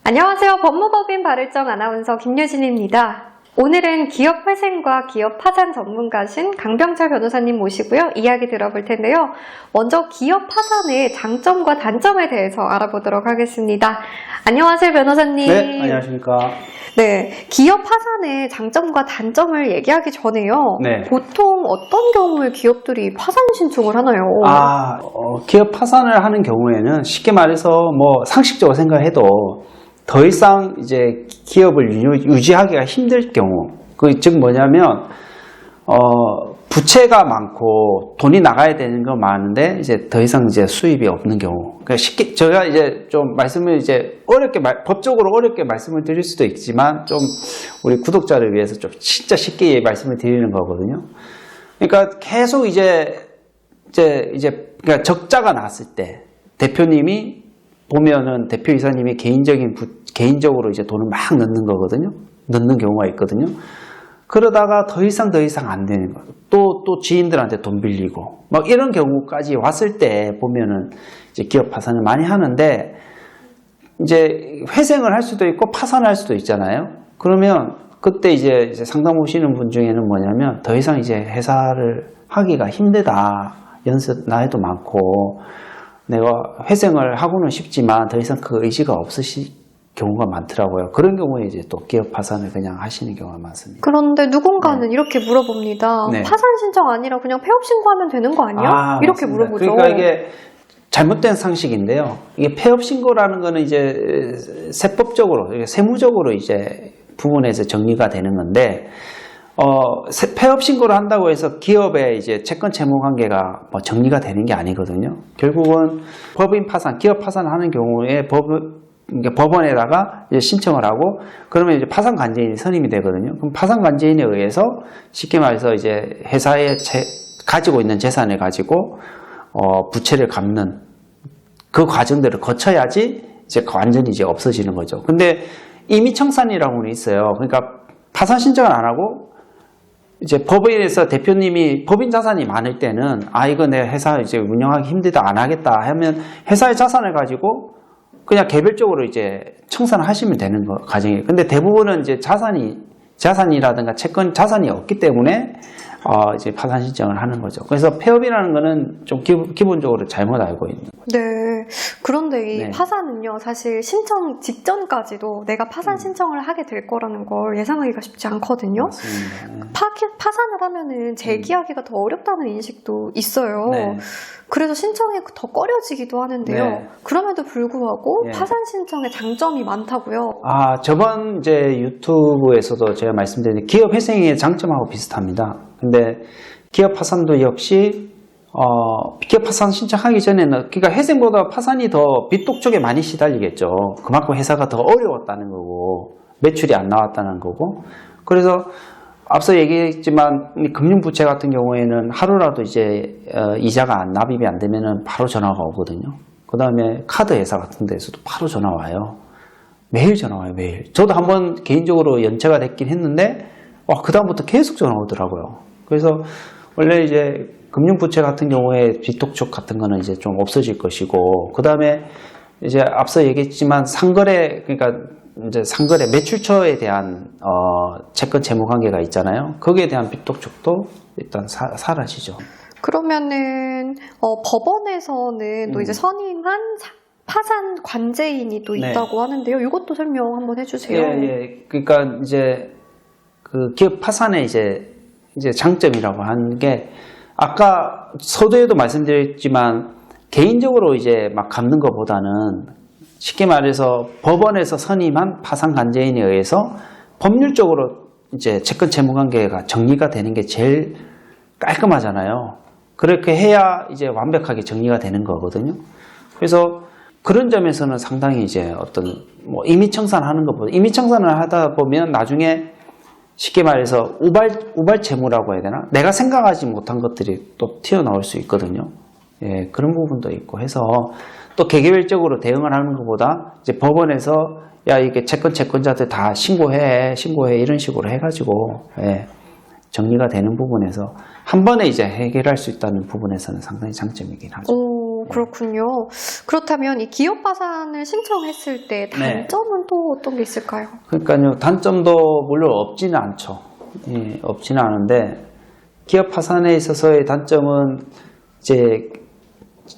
안녕하세요. 법무법인 발을정 아나운서 김유진입니다. 오늘은 기업 회생과 기업 파산 전문가신 강병철 변호사님 모시고요. 이야기 들어볼 텐데요. 먼저 기업 파산의 장점과 단점에 대해서 알아보도록 하겠습니다. 안녕하세요, 변호사님. 네, 안녕하십니까. 네, 기업 파산의 장점과 단점을 얘기하기 전에요. 네. 보통 어떤 경우에 기업들이 파산 신청을 하나요? 기업 파산을 하는 경우에는 쉽게 말해서 상식적으로 생각해도 더 이상 이제 기업을 유지하기가 힘들 경우, 즉 뭐냐면 부채가 많고 돈이 나가야 되는 거 많은데 이제 더 이상 이제 수입이 없는 경우. 그러니까 쉽게 제가 이제 좀 말씀을 이제 법적으로 어렵게 말씀을 드릴 수도 있지만 좀 우리 구독자를 위해서 좀 진짜 쉽게 말씀을 드리는 거거든요. 그러니까 계속 그러니까 적자가 났을 때 대표님이 보면은 대표이사님이 개인적으로 이제 돈을 막 넣는 거거든요. 넣는 경우가 있거든요. 그러다가 더 이상 안 되는 거예요. 또 지인들한테 돈 빌리고 막 이런 경우까지 왔을 때 보면은 이제 기업 파산을 많이 하는데 이제 회생을 할 수도 있고 파산할 수도 있잖아요. 그러면 그때 이제 상담 오시는 분 중에는 뭐냐면 더 이상 이제 회사를 하기가 힘들다. 연습 나이도 많고 내가 회생을 하고는 싶지만 더 이상 그 의지가 없으실 경우가 많더라고요. 그런 경우에 이제 또 기업 파산을 그냥 하시는 경우가 많습니다. 그런데 누군가는 이렇게 물어봅니다. 네. 파산 신청 아니라 그냥 폐업 신고하면 되는 거 아니야? 이렇게 맞습니다. 물어보죠. 그러니까 이게 잘못된 상식인데요. 이게 폐업 신고라는 거는 이제 세법적으로, 세무적으로 이제 부분에서 정리가 되는 건데, 폐업 신고를 한다고 해서 기업의 이제 채권 채무 관계가 정리가 되는 게 아니거든요. 결국은 법인 파산, 기업 파산하는 경우에 법원에다가 이제 신청을 하고 그러면 이제 파산 관제인이 선임이 되거든요. 그럼 파산 관제인에 의해서 쉽게 말해서 이제 회사에 가지고 있는 재산을 가지고 부채를 갚는 그 과정들을 거쳐야지 이제 완전히 이제 없어지는 거죠. 근데 임의청산이라고는 있어요. 그러니까 파산 신청을 안 하고 이제 법인에서 대표님이 법인 자산이 많을 때는 이거 내 회사 이제 운영하기 힘들다 안 하겠다 하면 회사의 자산을 가지고 그냥 개별적으로 이제 청산을 하시면 되는 과정이에요. 근데 대부분은 이제 자산이라든가 채권 자산이 없기 때문에 이제 파산 신청을 하는 거죠. 그래서 폐업이라는 거는 좀 기본적으로 잘못 알고 있는 거죠. 네. 그런데 이 네. 파산은요, 사실 신청 직전까지도 내가 파산 신청을 하게 될 거라는 걸 예상하기가 쉽지 않거든요. 맞습니다. 네. 파산을 하면은 재기하기가 더 어렵다는 인식도 있어요. 네. 그래서 신청이 더 꺼려지기도 하는데요. 네. 그럼에도 불구하고 네. 파산 신청에 장점이 많다고요. 저번 이제 유튜브에서도 제가 말씀드린 기업 회생의 장점하고 비슷합니다. 근데 기업 파산도 역시 기업 파산 신청하기 전에는 그러니까 회생보다 파산이 더 빚독 쪽에 많이 시달리겠죠. 그만큼 회사가 더 어려웠다는 거고 매출이 안 나왔다는 거고. 그래서 앞서 얘기했지만 금융부채 같은 경우에는 하루라도 이제 이자가 납입이 안 되면은 바로 전화가 오거든요. 그 다음에 카드 회사 같은 데서도 바로 전화 와요. 매일 전화 와요, 매일. 저도 한번 개인적으로 연체가 됐긴 했는데 그 다음부터 계속 전화 오더라고요. 그래서 원래 이제 금융부채 같은 경우에 빚독촉 같은 거는 이제 좀 없어질 것이고, 그 다음에 이제 앞서 얘기했지만 그러니까 이제 상거래 매출처에 대한 채권 채무 관계가 있잖아요. 거기에 대한 빚독촉도 일단 사라지죠. 그러면은 법원에서는 또 이제 선임한 파산 관제인이 또 있다고 하는데요. 이것도 설명 한번 해주세요. 예. 그러니까 이제 그 기업 파산의 이제 장점이라고 하는 게 아까 서두에도 말씀드렸지만 개인적으로 이제 막 갚는 것보다는 쉽게 말해서 법원에서 선임한 파산 관제인에 의해서 법률적으로 이제 채권 채무 관계가 정리가 되는 게 제일 깔끔하잖아요. 그렇게 해야 이제 완벽하게 정리가 되는 거거든요. 그래서 그런 점에서는 상당히 이제 어떤 임의청산하는 것보다 임의청산을 하다 보면 나중에 쉽게 말해서 우발 채무라고 해야 되나? 내가 생각하지 못한 것들이 또 튀어나올 수 있거든요. 예, 그런 부분도 있고 해서 또 개개별적으로 대응을 하는 것보다 이제 법원에서 이게 채권자들 다 신고해 이런 식으로 해가지고 정리가 되는 부분에서 한 번에 이제 해결할 수 있다는 부분에서는 상당히 장점이긴 하죠. 그렇군요. 그렇다면 이 기업 파산을 신청했을 때 단점은 또 어떤 게 있을까요? 그러니까요, 단점도 물론 없지는 않죠. 예, 없지는 않은데, 기업 파산에 있어서의 단점은 이제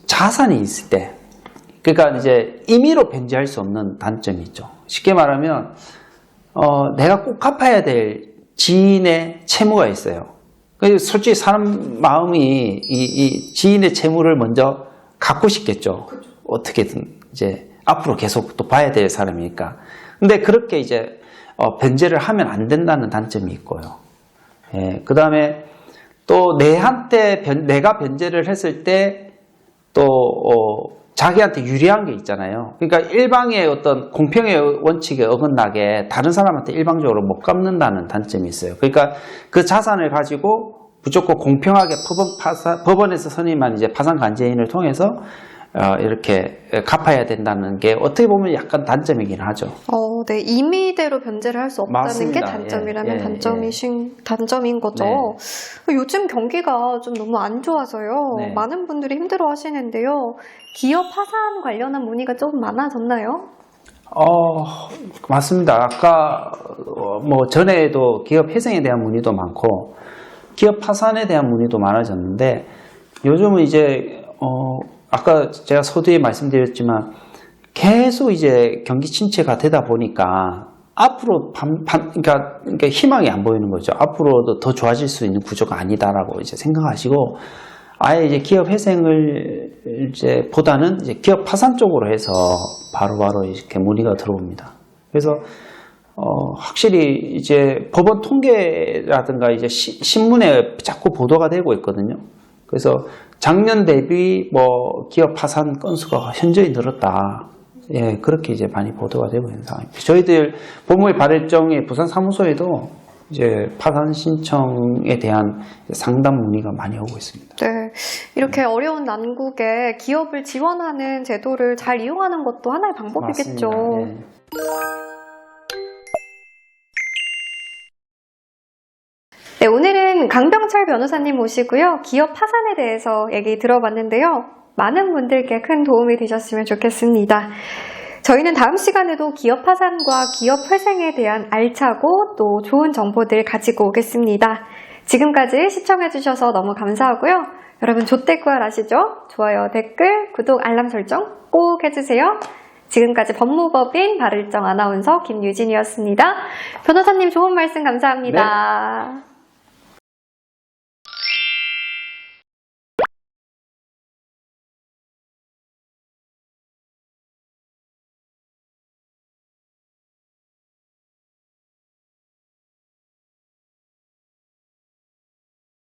자산이 있을 때, 그러니까 이제 임의로 변제할 수 없는 단점이 있죠. 쉽게 말하면, 내가 꼭 갚아야 될 지인의 채무가 있어요. 솔직히 사람 마음이 이 지인의 채무를 먼저 갚고 싶겠죠. 어떻게든 이제 앞으로 계속 또 봐야 될 사람이니까. 근데 그렇게 이제 변제를 하면 안 된다는 단점이 있고요. 예, 그 다음에 또 내가 변제를 했을 때 또 자기한테 유리한 게 있잖아요. 그러니까 일방의 어떤 공평의 원칙에 어긋나게 다른 사람한테 일방적으로 못 갚는다는 단점이 있어요. 그러니까 그 자산을 가지고 무조건 공평하게 법원에서 선임한 이제 파산 간제인을 통해서 이렇게 갚아야 된다는 게 어떻게 보면 약간 단점이긴 하죠. 네, 임의대로 변제를 할 수 없다는 맞습니다. 게 단점이라면 예. 단점인 거죠. 네. 요즘 경기가 좀 너무 안 좋아서요. 네. 많은 분들이 힘들어 하시는데요. 기업 파산 관련한 문의가 좀 많아졌나요? 맞습니다. 아까 뭐 전에도 기업 회생에 대한 문의도 많고 기업 파산에 대한 문의도 많아졌는데 요즘은 이제 아까 제가 서두에 말씀드렸지만 계속 이제 경기 침체가 되다 보니까 앞으로 그러니까 희망이 안 보이는 거죠. 앞으로도 더 좋아질 수 있는 구조가 아니다라고 이제 생각하시고 아예 이제 기업 회생을 이제 보다는 이제 기업 파산 쪽으로 해서 바로바로 이렇게 문의가 들어옵니다. 그래서 확실히 이제 법원 통계라든가 이제 신문에 자꾸 보도가 되고 있거든요. 그래서 작년 대비 뭐 기업 파산 건수가 현저히 늘었다. 예, 그렇게 이제 많이 보도가 되고 있는 상황입니다. 저희들 법무의 발일정의 부산 사무소에도 이제 파산 신청에 대한 상담 문의가 많이 오고 있습니다. 네, 이렇게 어려운 난국에 기업을 지원하는 제도를 잘 이용하는 것도 하나의 방법이겠죠. 맞습니다. 네. 네, 오늘은 강병철 변호사님 모시고요. 기업 파산에 대해서 얘기 들어봤는데요. 많은 분들께 큰 도움이 되셨으면 좋겠습니다. 저희는 다음 시간에도 기업 파산과 기업 회생에 대한 알차고 또 좋은 정보들 가지고 오겠습니다. 지금까지 시청해주셔서 너무 감사하고요. 여러분 조태구알 아시죠? 좋아요, 댓글, 구독, 알람 설정 꼭 해주세요. 지금까지 법무법인 발일정 아나운서 김유진이었습니다. 변호사님 좋은 말씀 감사합니다. 네.